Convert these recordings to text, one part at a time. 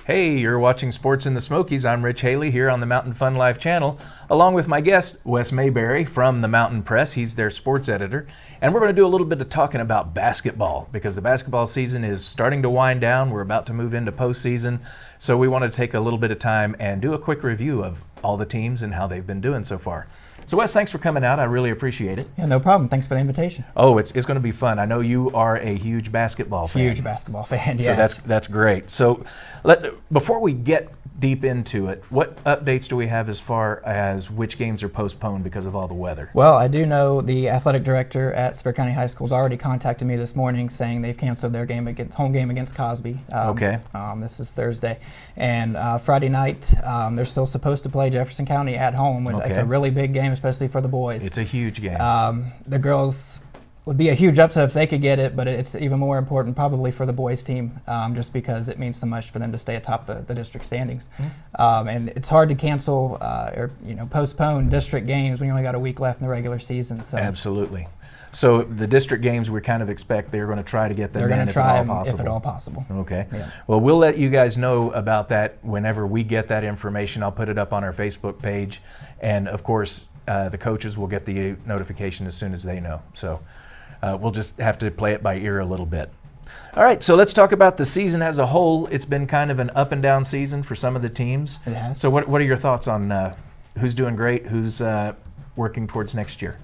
Hey, you're watching Sports in the Smokies. I'm Rich Hailey here on the Mountain Fun Live channel, along with my guest, Wes Mayberry from the Mountain Press. He's their sports editor. And we're going to do a little bit of talking about basketball because the basketball season is starting to wind down. We're about to move into postseason. So we want to take a little bit of time and do a quick review of all the teams and how they've been doing so far. So Wes, thanks for coming out. I really appreciate it. Yeah, no problem. Thanks for the invitation. Oh, it's going to be fun. I know you are a huge basketball fan. Huge basketball fan, yes. So that's great. So before we get deep into it, what updates do we have as far as which games are postponed because of all the weather? Well, I do know the athletic director at Sevier County High School has already contacted me this morning saying they've canceled their home game against Cosby. Okay. This is Thursday. And Friday night, they're still supposed to play Jefferson County at home. Okay. It's a really big game, especially for the boys. It's a huge game. The girls would be a huge upset if they could get it, but it's even more important probably for the boys team, just because it means so much for them to stay atop the district standings. And it's hard to cancel or postpone district games when you only got a week left in the regular season. So absolutely. So the district games we kind of expect they're going to try to get them in if at all possible. Okay. Yeah. Well, we'll let you guys know about that whenever we get that information. I'll put it up on our Facebook page, and of course the coaches will get the notification as soon as they know. So we'll just have to play it by ear a little bit. All right, so let's talk about the season as a whole. It's been kind of an up and down season for some of the teams. It has. So what are your thoughts on who's doing great, who's working towards next year?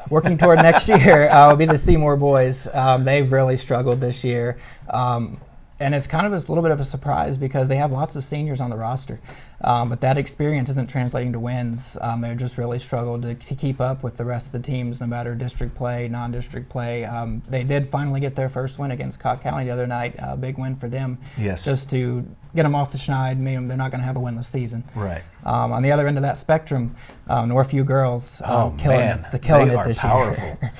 Working toward next year will be the Seymour boys. They've really struggled this year. And it's kind of a little bit of a surprise because they have lots of seniors on the roster. But that experience isn't translating to wins. They've just really struggled to keep up with the rest of the teams, no matter district play, non-district play. They did finally get their first win against Cobb County the other night. A big win for them. Yes. Just to get them off the schneid, mean they're not going to have a winless season. Right. On the other end of that spectrum, Northview girls killing man. it. Killing they it are this powerful. year.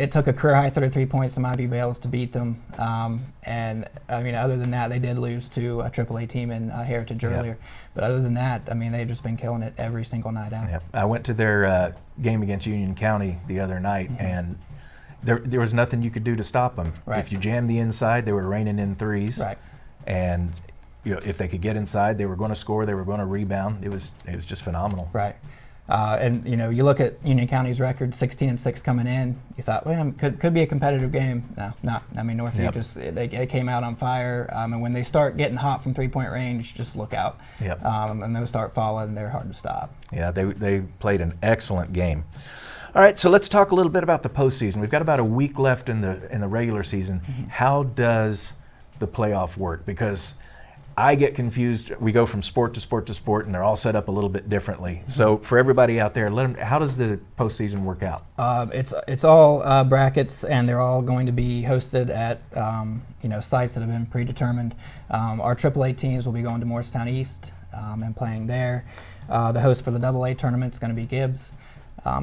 It took a career high 33 points to Ivy Bales to beat them. And I mean, other than that, they did lose to a AAA team in Heritage earlier. But other than that, I mean, they've just been killing it every single night out. Yep. I went to their game against Union County the other night, and there was nothing you could do to stop them. Right. If you jammed the inside, they were raining in threes. Right. And if they could get inside, they were going to score. They were going to rebound. It was just phenomenal. Right. And you look at Union County's record, 16-6 coming in. You thought, well, could be a competitive game. No, not. I mean, Northview they came out on fire. And when they start getting hot from 3-point range, just look out. Yep. And those start falling, they're hard to stop. Yeah, they played an excellent game. All right, so let's talk a little bit about the postseason. We've got about a week left in the regular season. How does the playoff work? Because I get confused. We go from sport to sport to sport, and they're all set up a little bit differently. So for everybody out there, how does the postseason work out? It's all brackets, and they're all going to be hosted at sites that have been predetermined. Our AAA teams will be going to Morristown East and playing there. The host for the AA tournament is going to be Gibbs.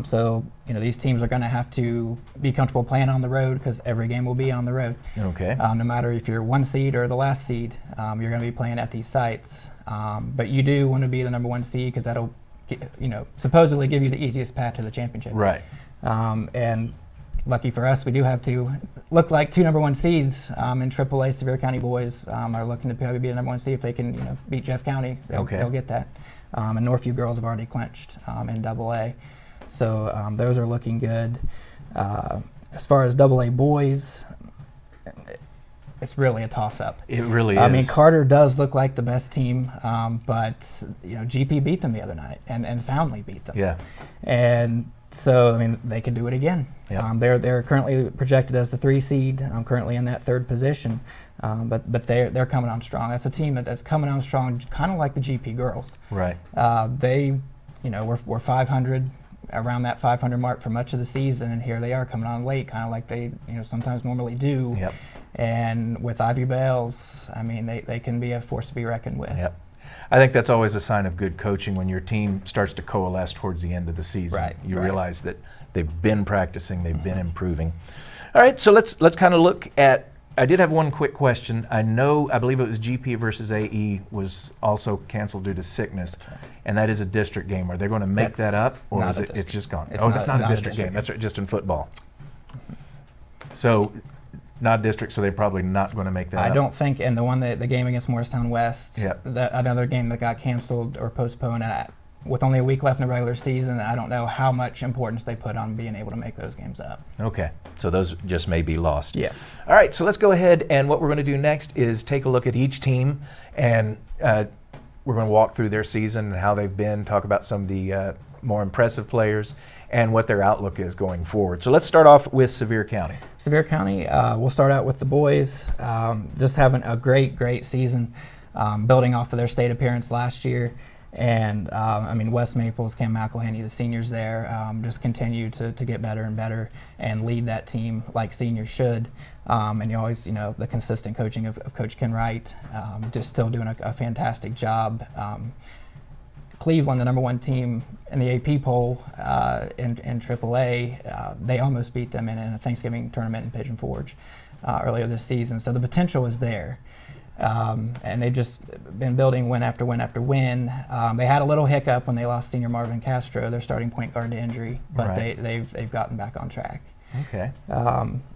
So these teams are going to have to be comfortable playing on the road because every game will be on the road. Okay. No matter if you're one seed or the last seed, you're going to be playing at these sites. But you do want to be the number one seed because that'll, supposedly give you the easiest path to the championship. Right. And lucky for us, we do have to look like two number one seeds in AAA. Sevier County boys are looking to probably be the number one seed if they can, beat Jeff County. They'll get that. And Northview girls have already clinched in AA. So those are looking good. As far as AA boys, it's really a toss-up. It really is. I mean, Carter does look like the best team, but GP beat them the other night and soundly beat them. Yeah. And so I mean, they could do it again. Yeah. They're currently projected as the 3 seed. currently in that 3rd position, but they're coming on strong. That's a team that's coming on strong, kind of like the GP girls. Right. They, were 500. Around that 500 mark for much of the season, and here they are coming on late, kind of like they sometimes normally do. Yep. And with Ivy Bales, I mean, they can be a force to be reckoned with. Yep. I think that's always a sign of good coaching when your team starts to coalesce towards the end of the season. Right. You realize that they've been practicing, they've been improving. All right, so let's kind of look at. I did have one quick question. I believe it was GP versus AE was also canceled due to sickness, and that is a district game. Are they going to make that up, or is it's just gone? That's not a district game. That's right, just in football. So non-district, so they're probably not going to make that I up. don't think, and the game against Morristown West, Yep. Another game that got canceled or postponed, with only a week left in the regular season, I don't know how much importance they put on being able to make those games up. Okay, so those just may be lost. Yeah. All right, so let's go ahead, and what we're going to do next is take a look at each team, and we're going to walk through their season and how they've been, talk about some of the more impressive players, and what their outlook is going forward. So let's start off with Sevier County. Sevier County, we'll start out with the boys, just having a great season, building off of their state appearance last year. And I mean, Wes Maples, Cam McElhaney, the seniors there, just continue to get better and better and lead that team like seniors should. And you always, the consistent coaching of Coach Ken Wright, just still doing a fantastic job. Cleveland, the #1 team in the AP poll in AAA, they almost beat them in a Thanksgiving tournament in Pigeon Forge earlier this season. So the potential is there. And they've just been building win after win after win. They had a little hiccup when they lost senior Marvin Castro, their starting point guard, to injury, but right. they've gotten back on track. Okay.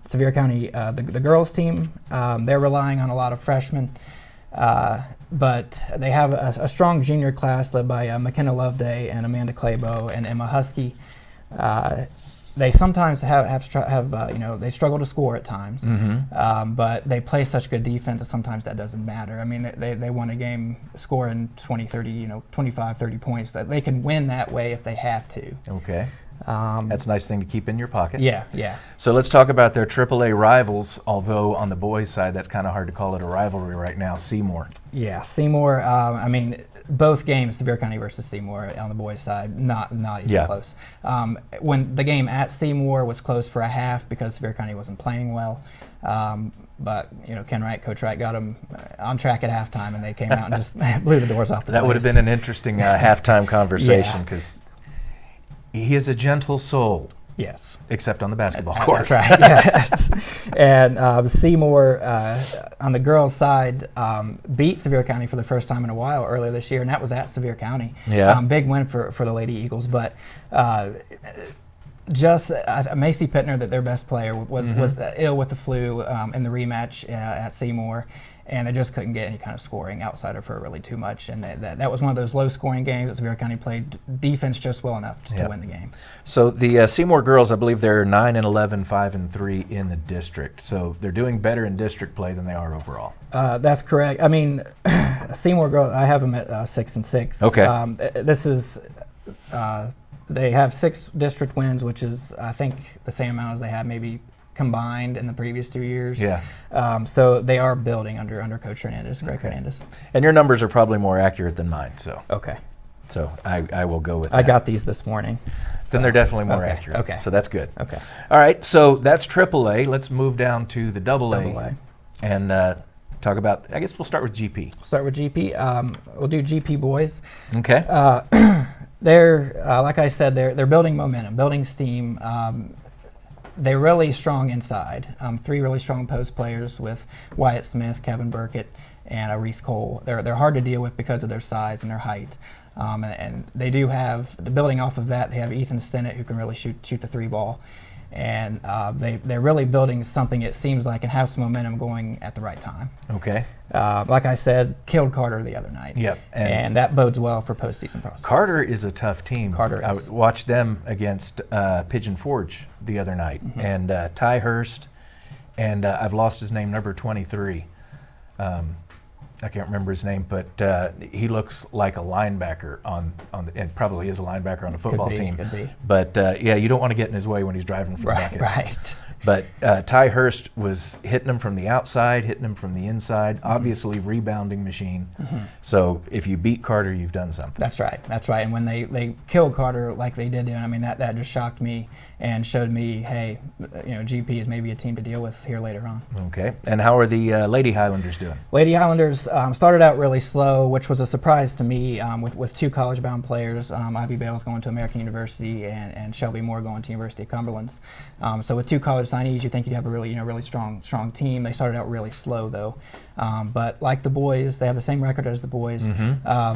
Sevier County, the girls team, they're relying on a lot of freshmen, but they have a strong junior class led by McKenna Loveday and Amanda Claybo and Emma Husky. They sometimes they struggle to score at times, but they play such good defense that sometimes that doesn't matter. I mean, they won a game scoring 20, 30, 25, 30 points. That they can win that way if they have to. Okay. That's a nice thing to keep in your pocket. Yeah. So let's talk about their AAA rivals, although on the boys' side, that's kind of hard to call it a rivalry right now, Seymour. Yeah, Seymour, I mean, both games, Sevier County versus Seymour on the boys' side, not even close. When the game at Seymour was close for a half because Sevier County wasn't playing well, but Ken Wright, Coach Wright, got them on track at halftime, and they came out and just blew the doors off the place. That would have been an interesting halftime conversation because he is a gentle soul. Yes. Except on the basketball court. That's right, yes. And Seymour, on the girls' side, beat Sevier County for the first time in a while earlier this year, and that was at Sevier County. Yeah. Big win for the Lady Eagles, but Macy Pittner, their best player, was ill with the flu in the rematch at Seymour, and they just couldn't get any kind of scoring outside of her really too much. And that was one of those low-scoring games that Sevier County played defense just well enough to win the game. So the Seymour girls, I believe they're 9-11, 5-3 in the district. So they're doing better in district play than they are overall. That's correct. I mean, Seymour girls, I have them at 6-6. Okay. This is. They have 6 district wins, which is, I think, the same amount as they had maybe combined in the previous 2 years. Yeah. So they are building under Coach Hernandez, Greg Hernandez. And your numbers are probably more accurate than mine, so. Okay. So I will go with that. I got these this morning. Then they're definitely more accurate. Okay. So that's good. Okay. All right, so that's AAA. Let's move down to the AA. And talk about, I guess we'll start with GP. Start with GP. We'll do GP boys. Okay. They're, like I said, they're building momentum, building steam. They're really strong inside. 3 really strong post players with Wyatt Smith, Kevin Burkett, and Reese Cole. They're hard to deal with because of their size and their height. And they do have, building off of that, they have Ethan Stinnett, who can really shoot the 3 ball. And they're really building something, it seems like, and have some momentum going at the right time. Okay. Like I said, killed Carter the other night. Yep. And that bodes well for postseason prospects. Carter is a tough team. Carter is. I watched them against Pigeon Forge the other night. And Ty Hurst, and I've lost his name, number 23. I can't remember his name, but he looks like a linebacker and probably is a linebacker on the football team. Could be. But you don't want to get in his way when he's driving from the bucket. Right. But Ty Hurst was hitting him from the outside, hitting him from the inside, obviously rebounding machine. So if you beat Carter, you've done something. That's right. And when they killed Carter like they did, I mean, that just shocked me and showed me, hey, GP is maybe a team to deal with here later on. Okay. And how are the Lady Highlanders doing? Lady Highlanders started out really slow, which was a surprise to me with 2 college-bound players. Ivy Bales going to American University and Shelby Moore going to University of Cumberland. So with 2 college signees, you think you'd have a really, really strong team. They started out really slow though, but like the boys, they have the same record as the boys.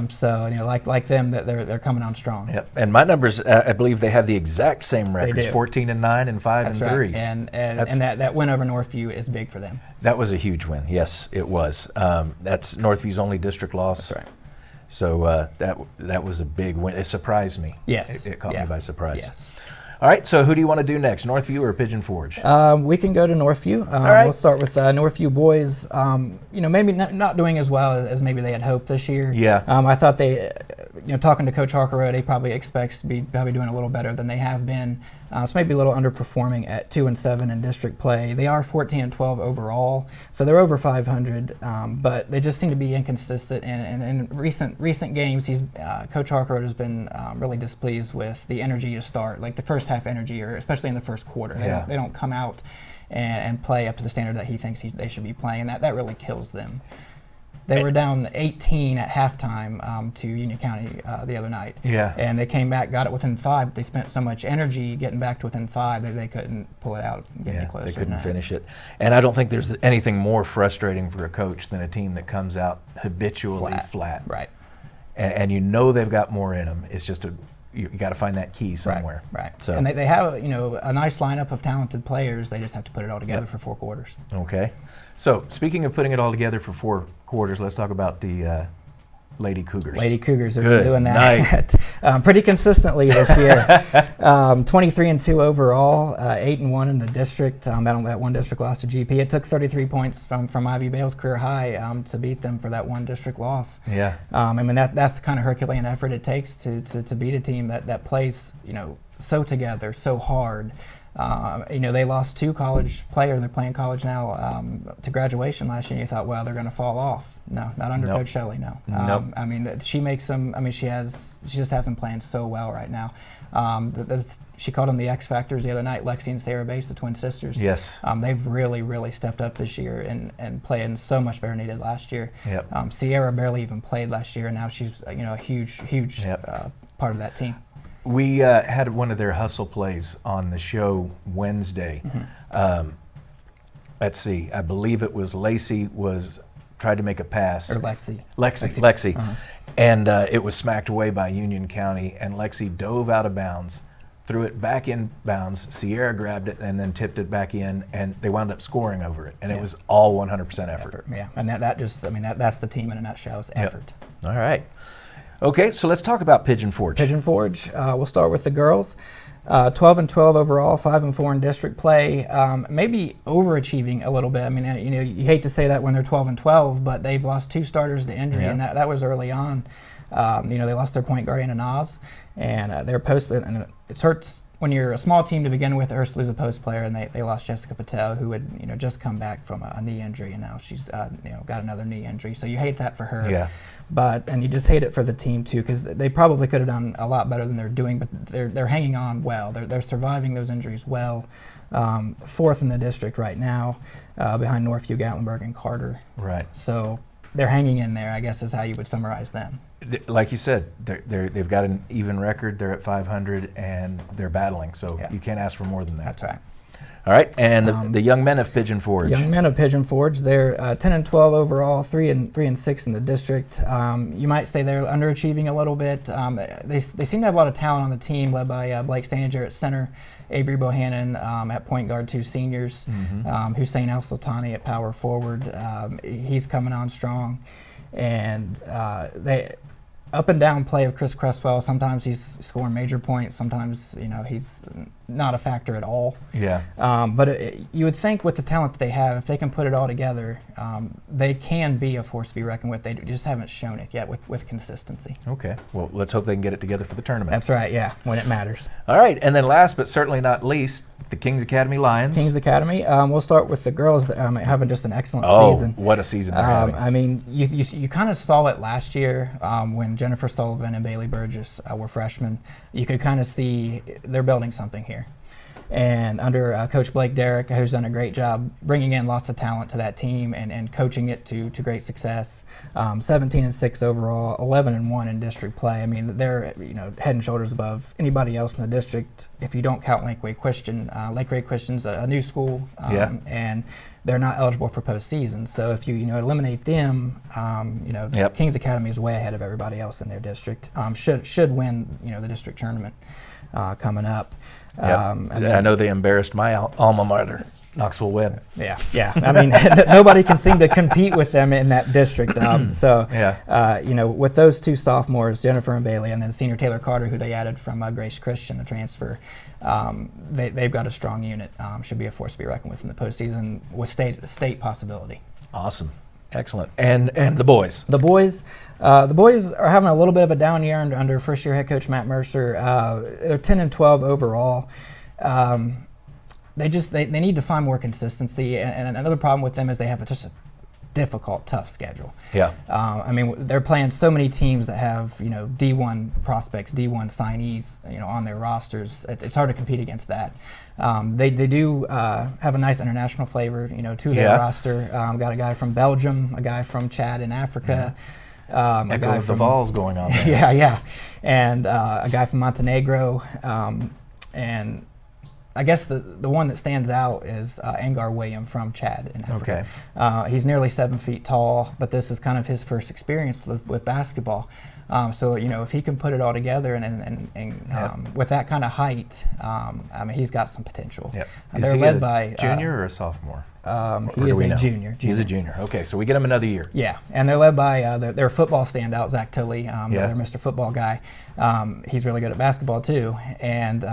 So like them, that they're coming on strong. Yep. And my numbers, I believe they have the exact same records: do. 14-9 and 5-3. And that win over Northview is big for them. That was a huge win. Yes, it was. That's Northview's only district loss. That's right. So that was a big win. It surprised me. Yes. It caught me by surprise. Yes. All right, so who do you want to do next, Northview or Pigeon Forge? We can go to Northview. All right. We'll start with Northview boys. Maybe not doing as well as maybe they had hoped this year. Yeah. I thought they, talking to Coach Harkero, he probably expects to be probably doing a little better than they have been. So maybe a little underperforming at 2-7 in district play. They are 14-12 overall, so they're over 500. But they just seem to be inconsistent. And in recent games, Coach Harkero has been really displeased with the energy to start, like the first half energy, or especially in the first quarter. They don't come out and play up to the standard that he thinks they should be playing. That really kills them. They were down 18 at halftime to Union County the other night. Yeah. And they came back, got it within 5. They spent so much energy getting back to within 5 that they couldn't pull it out and get any closer. They couldn't finish it. And I don't think there's anything more frustrating for a coach than a team that comes out habitually flat. Right. And they've got more in them. It's just you got to find that key somewhere. Right. So. And they have a nice lineup of talented players. They just have to put it all together for 4 quarters. Okay. So speaking of putting it all together for 4 quarters, let's talk about the Lady Cougars. Lady Cougars have been doing that pretty consistently this year. 23-2 overall, 8-1 in the district. That one district loss to GP. It took 33 points from Ivy Bale's career high to beat them for that one district loss. Yeah. That's the kind of Herculean effort it takes to beat a team that plays so together, so hard. They lost 2 college players. They're playing college now to graduation last year. And you thought, well, they're going to fall off. No, not under Coach Shelley. No. She makes them. She just has them playing so well right now. She called them the X Factors the other night. Lexi and Sarah Bates, the twin sisters. Yes. They've really stepped up this year and playing so much better than they did last year. Yep. Sierra barely even played last year, and now she's a huge part of that team. We had one of their hustle plays on the show Wednesday. Let's see. I believe it was Lacey tried to make a pass. Or Lexi. Lexi. And it was smacked away by Union County, and Lexi dove out of bounds, threw it back in bounds. Sierra grabbed it and then tipped it back in, and they wound up scoring over it. And it was all 100% effort. Yeah, and that's the team in a nutshell, is effort. All right. Okay, so let's talk about Pigeon Forge. Pigeon Forge. We'll start with the girls. 12-12 overall, 5-4 in district play. Maybe overachieving a little bit. You hate to say that when they're 12-12, but they've lost 2 starters to injury, and that was early on. They lost their point guard, Anna Oz, and their post. And it hurts when you're a small team to begin with. It hurts to lose a post player, and they lost Jessica Patel, who had just come back from a knee injury, and now she's got another knee injury. So you hate that for her. Yeah. And you just hate it for the team too, because they probably could have done a lot better than they're doing, but they're hanging on well. They're surviving those injuries well. 4th in the district right now, behind Northview, Gatlinburg, and Carter. Right. So they're hanging in there, I guess, is how you would summarize them. Like you said, they've got an even record. They're at 500, and they're battling. So you can't ask for more than that. That's right. All right, and the young men of Pigeon Forge. Young men of Pigeon Forge, they're 10-12 overall, 3-6 in the district. You might say they're underachieving a little bit. They seem to have a lot of talent on the team, led by Blake Staninger at center, Avery Bohannon at point guard, 2 seniors, Hussein El Sultani at power forward. He's coming on strong, and they. Up and down play of Chris Cresswell. Sometimes he's scoring major points. Sometimes he's not a factor at all. Yeah. But you would think with the talent that they have, if they can put it all together, they can be a force to be reckoned with. They just haven't shown it yet with consistency. Okay. Well, let's hope they can get it together for the tournament. That's right. Yeah, when it matters. All right, and then last but certainly not least, the Kings Academy Lions. Kings Academy. We'll start with the girls that having just an excellent season. Oh, what a season they're having. You kind of saw it last year when Jennifer Sullivan and Bailey Burgess were freshmen. You could kind of see they're building something here. And under Coach Blake Derrick, who's done a great job bringing in lots of talent to that team and coaching it to great success. 17-6 overall, 11-1 in district play. I mean, they're head and shoulders above anybody else in the district. If you don't count Lakeway Christian, Lakeway Christian's a new school, and they're not eligible for postseason. So if you eliminate them, Kings Academy is way ahead of everybody else in their district. Should win the district tournament coming up. I know they embarrassed my alma mater, Knoxville Webb. Yeah. I mean, nobody can seem to compete with them in that district. With those two sophomores, Jennifer and Bailey, and then senior Taylor Carter, who they added from Grace Christian, a transfer, they've got a strong unit. Should be a force to be reckoned with in the postseason with state possibility. Awesome. Excellent. And the boys? The boys are having a little bit of a down year under first-year head coach Matt Mercer. They're 10-12 overall. They need to find more consistency. And another problem with them is they have just a difficult, tough schedule. Yeah. I mean, they're playing so many teams that have D1 prospects, D1 signees, on their rosters. It's hard to compete against that. They do have a nice international flavor, to their roster. Got a guy from Belgium, a guy from Chad in Africa. A guy of the Vols going on there. Yeah. And a guy from Montenegro. And I guess the one that stands out is Angar William from Chad in Africa. Okay. He's nearly 7 feet tall, but this is kind of his first experience with basketball. So if he can put it all together and with that kind of height, I mean, he's got some potential. Yep. They're led by junior or a sophomore? He is a junior. He's a junior. Okay, so we get him another year. Yeah, and they're led by their football standout, Zach Tilley, their Mr. Football guy. He's really good at basketball too, and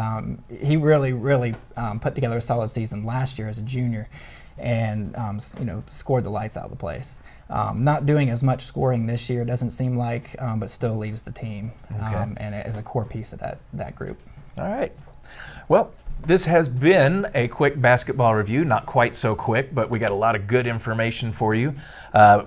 he really put together a solid season last year as a junior, and scored the lights out of the place. Not doing as much scoring this year, doesn't seem like, but still leads the team, and is a core piece of that group. All right. Well, this has been a quick basketball review, not quite so quick, but we got a lot of good information for you.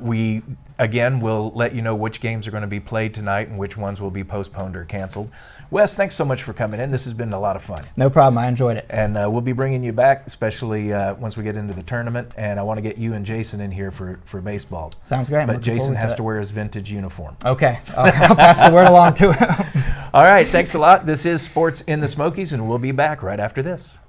We, again, will let you know which games are going to be played tonight and which ones will be postponed or canceled. Wes, thanks so much for coming in. This has been a lot of fun. No problem. I enjoyed it. And we'll be bringing you back, especially once we get into the tournament. And I want to get you and Jason in here for baseball. Sounds great. But Jason has to wear his vintage uniform. Okay. I'll pass the word along to him. All right. Thanks a lot. This is Sports in the Smokies, and we'll be back right after this.